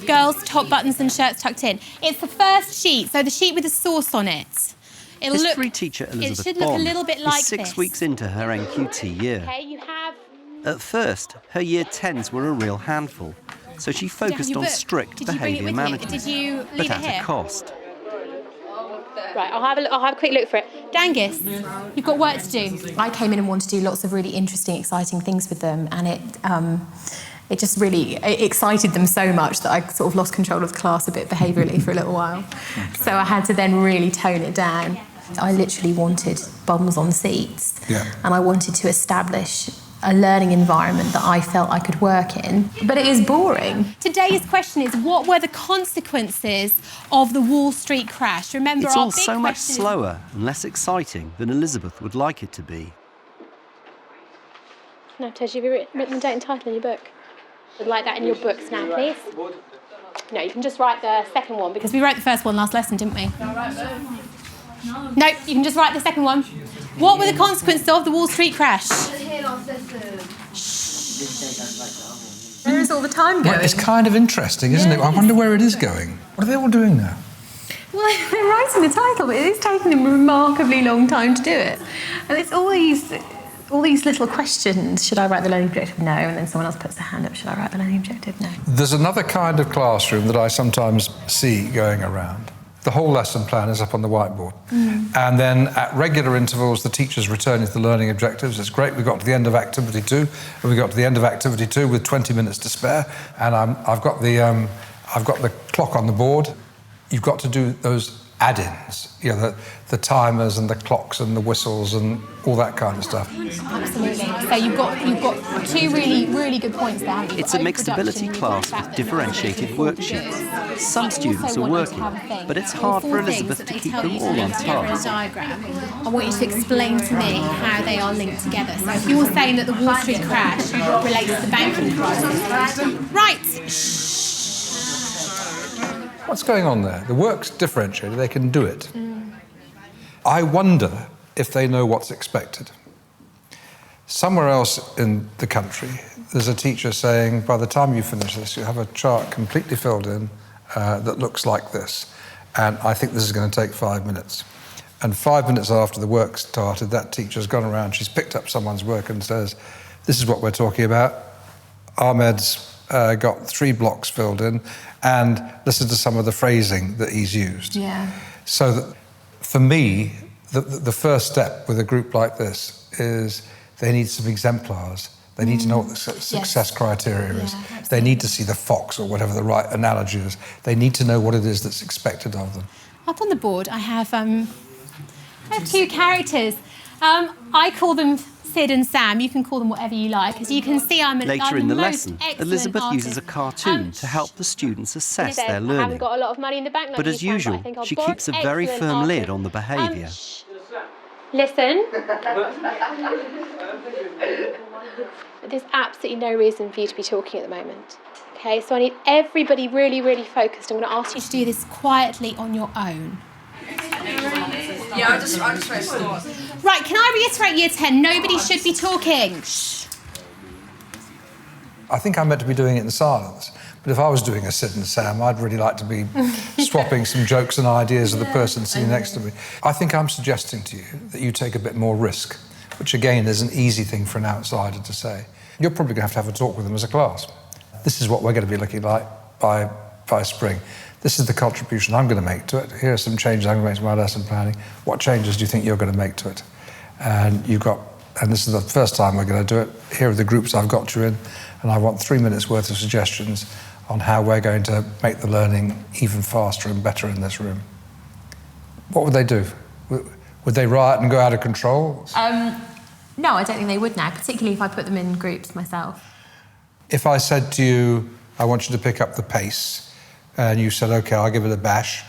Girls, top buttons and shirts tucked in. It's the first sheet, so the sheet with the source on it. History teacher Elizabeth it should look a little bit like is 6 this. weeks into her NQT year. Okay, you have... At first, her year 10s were a real handful, so she focused on strict behaviour management, Did you leave but it at here? a cost. Right, I'll have a quick look for it. Dangus, you've got work to do. I came in and wanted to do lots of really interesting, exciting things with them, and it just really excited them so much that I sort of lost control of the class a bit behaviourally for a little while. So I had to then really tone it down. I literally wanted bums on seats, and I wanted to establish a learning environment that I felt I could work in. But it is boring. Today's question is, what were the consequences of the Wall Street crash? Remember, It's our all big so much question is... slower and less exciting than Elizabeth would like it to be. No, Tej, have you written the date and title in your book? I'd like that in your books now, please. No, you can just write the second one, because we wrote the first one last lesson, didn't we? No, you can just write the second one. What were the consequences of the Wall Street crash? Where is all the time going? Well, it's kind of interesting, isn't it? I wonder where it is going. What are they all doing now? Well, they're writing the title, but it is taking them a remarkably long time to do it. And it's all these little questions. Should I write the learning objective? No. And then someone else puts their hand up. Should I write the learning objective? No. There's another kind of classroom that I sometimes see going around. The whole lesson plan is up on the whiteboard. And then at regular intervals, the teacher's returning to the learning objectives. It's great, we got to the end of activity 2, and we got to the end of activity 2 with 20 minutes to spare, and I've got the clock on the board. You've got to do those add-ins, you know, the timers and the clocks and the whistles and all that kind of stuff. Absolutely. So you've got two really good points there. It's a mixed ability class with differentiated worksheets. Some students are working, but it's hard for Elizabeth to keep them all on task. I want you to explain to me how they are linked together. So if you're saying that the Wall Street crash relates to the banking crisis, right? What's going on there? The work's differentiated, they can do it. I wonder if they know what's expected. Somewhere else in the country, there's a teacher saying, by the time you finish this, you have a chart completely filled in that looks like this. And I think this is going to take 5 minutes. And 5 minutes after the work started, that teacher's gone around, she's picked up someone's work and says, this is what we're talking about. Ahmed's got 3 blocks filled in, and listen to some of the phrasing that he's used. Yeah. So that, for me, the first step with a group like this is they need some exemplars. They need to know what the success criteria is. Absolutely. They need to see the fox, or whatever the right analogy is. They need to know what it is that's expected of them. Up on the board, I have 2 characters. I call them Sid and Sam. You can call them whatever you like. As you can see, Later in the lesson, Elizabeth artist. uses a cartoon to help the students assess their I haven't learning. got a lot of money in the bank. But as usual, she keeps a very firm lid on the behaviour. Listen. There's absolutely no reason for you to be talking at the moment. Okay, so I need everybody really focused. I'm going to ask you to do this quietly on your own. Yeah, I just read. Right, can I reiterate year 10? Nobody should be talking. Shh. I think I'm meant to be doing it in silence. But if I was doing a Sid and Sam, I'd really like to be swapping some jokes and ideas with the person sitting next to me. I think I'm suggesting to you that you take a bit more risk, which again is an easy thing for an outsider to say. You're probably going to have a talk with them as a class. This is what we're going to be looking like by spring. This is the contribution I'm going to make to it. Here are some changes I'm going to make to my lesson planning. What changes do you think you're going to make to it? And this is the first time we're going to do it. Here are the groups I've got you in, and I want 3 minutes worth of suggestions on how we're going to make the learning even faster and better in this room. What would they do? Would they riot and go out of control? No, I don't think they would now, particularly if I put them in groups myself. If I said to you, I want you to pick up the pace, and you said, OK, I'll give it a bash,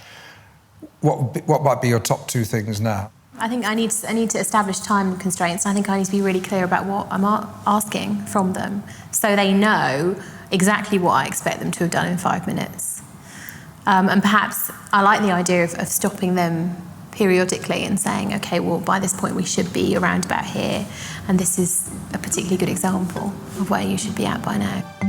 what might be your top 2 things now? I think I need to establish time constraints. I think I need to be really clear about what I'm asking from them, so they know exactly what I expect them to have done in 5 minutes. And perhaps I like the idea of stopping them periodically and saying, okay, well, by this point we should be around about here, and this is a particularly good example of where you should be at by now.